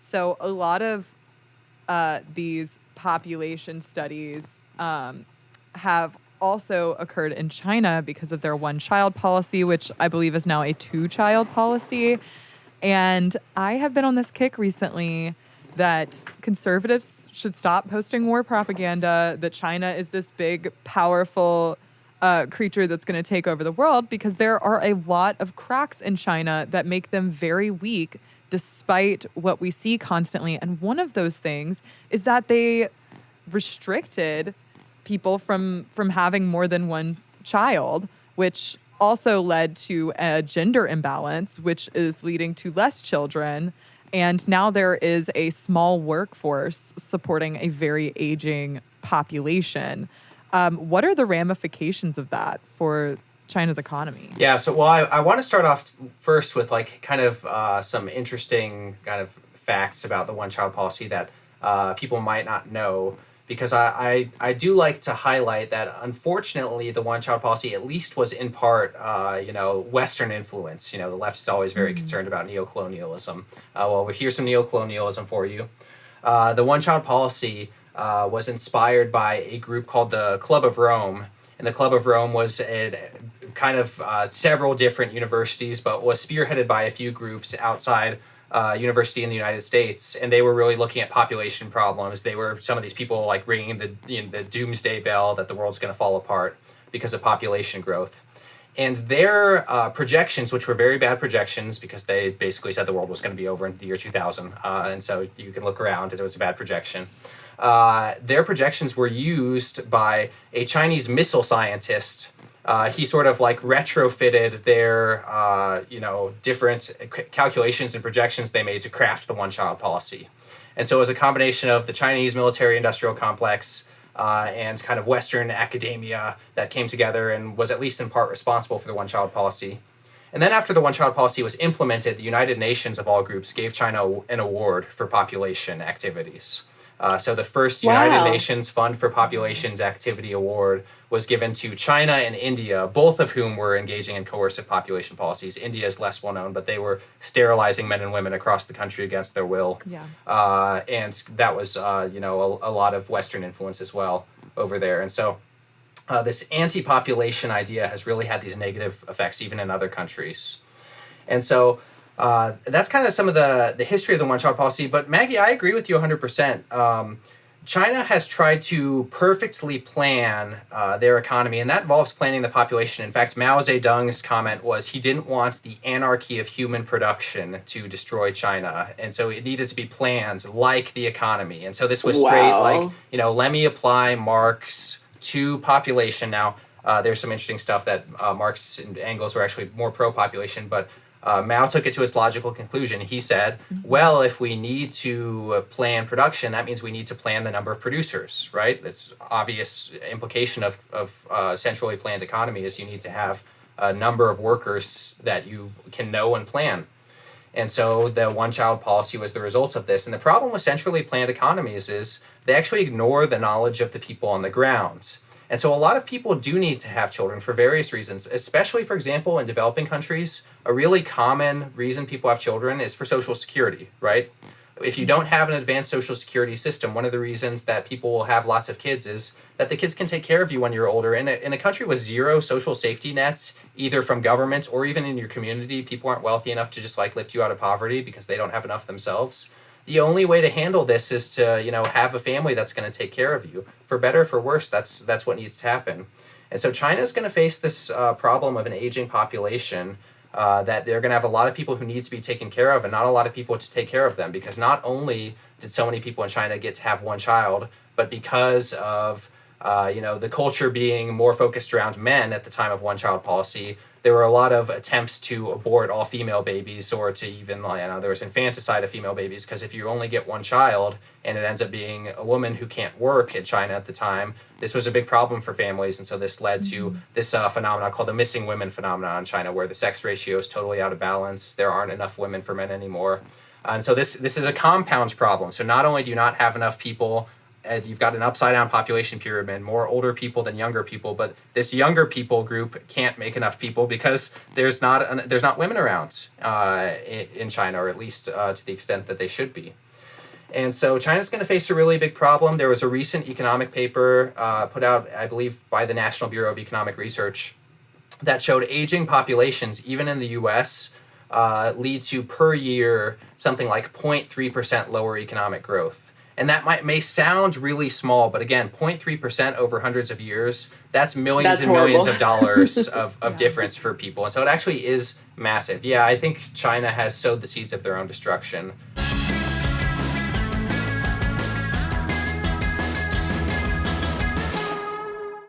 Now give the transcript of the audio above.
So a lot of these population studies have also occurred in China because of their one-child policy, which I believe is now a two-child policy. And I have been on this kick recently that conservatives should stop posting war propaganda, that China is this big, powerful creature that's going to take over the world, because there are a lot of cracks in China that make them very weak despite what we see constantly. And one of those things is that they restricted people from having more than one child, which also led to a gender imbalance, which is leading to less children. And now there is a small workforce supporting a very aging population. What are the ramifications of that for China's economy? Yeah, so well, I want to start off first with like kind of some interesting kind of facts about the one-child policy that people might not know, because I do like to highlight that unfortunately the one-child policy at least was in part Western influence. The left is always very concerned about neocolonialism. Well, here's some neocolonialism for you. The one-child policy was inspired by a group called the Club of Rome. And the Club of Rome was a kind of several different universities, but was spearheaded by a few groups outside university in the United States. And they were really looking at population problems. They were some of these people like ringing the doomsday bell that the world's going to fall apart because of population growth. And their projections, which were very bad projections because they basically said the world was going to be over in the year 2000. And so you can look around, it was a bad projection. Their projections were used by a Chinese missile scientist. He sort of like retrofitted their, different calculations and projections they made to craft the one-child policy. And so it was a combination of the Chinese military-industrial complex and kind of Western academia that came together and was at least in part responsible for the one-child policy. And then after the one-child policy was implemented, the United Nations of all groups gave China an award for population activities. So the first United Nations Fund for Populations Activity Award was given to China and India, both of whom were engaging in coercive population policies. India is less well known, but they were sterilizing men and women across the country against their will. Yeah. And that was, a lot of Western influence as well over there. And so this anti-population idea has really had these negative effects even in other countries. And so that's kind of some of the history of the one-child policy. But Maggie, I agree with you 100%. China has tried to perfectly plan their economy, and that involves planning the population. In fact, Mao Zedong's comment was he didn't want the anarchy of human production to destroy China, and so it needed to be planned like the economy. And so this was straight like, let me apply Marx to population. Now, there's some interesting stuff that Marx and Engels were actually more pro-population, but Mao took it to its logical conclusion. He said, well, if we need to plan production, that means we need to plan the number of producers, right? This obvious implication of centrally planned economy is you need to have a number of workers that you can know and plan. And so the one-child policy was the result of this. And the problem with centrally planned economies is they actually ignore the knowledge of the people on the ground. And so a lot of people do need to have children for various reasons, especially, for example, in developing countries. A really common reason people have children is for Social Security, right? If you don't have an advanced Social Security system, one of the reasons that people will have lots of kids is that the kids can take care of you when you're older. In a country with zero social safety nets, either from government or even in your community, people aren't wealthy enough to just like lift you out of poverty because they don't have enough themselves. The only way to handle this is to, have a family that's going to take care of you. For better or for worse, that's what needs to happen. And so China's going to face this problem of an aging population, that they're going to have a lot of people who need to be taken care of and not a lot of people to take care of them, because not only did so many people in China get to have one child, but because of the culture being more focused around men at the time of one-child policy, there were a lot of attempts to abort all female babies, or to even, there was infanticide of female babies, because if you only get one child and it ends up being a woman who can't work in China at the time, this was a big problem for families. And so this led to this phenomenon called the missing women phenomenon in China, where the sex ratio is totally out of balance. There aren't enough women for men anymore. And so this is a compound problem. So not only do you not have enough people, you've got an upside down population pyramid, more older people than younger people, but this younger people group can't make enough people because there's not women around in China, or at least to the extent that they should be. And so China's going to face a really big problem. There was a recent economic paper put out, I believe, by the National Bureau of Economic Research that showed aging populations, even in the U.S., lead to per year something like 0.3% lower economic growth. And that may sound really small, but again, 0.3% over hundreds of years, that's millions and horrible. millions of dollars of Yeah. difference for people. And so it actually is massive. Yeah, I think China has sowed the seeds of their own destruction.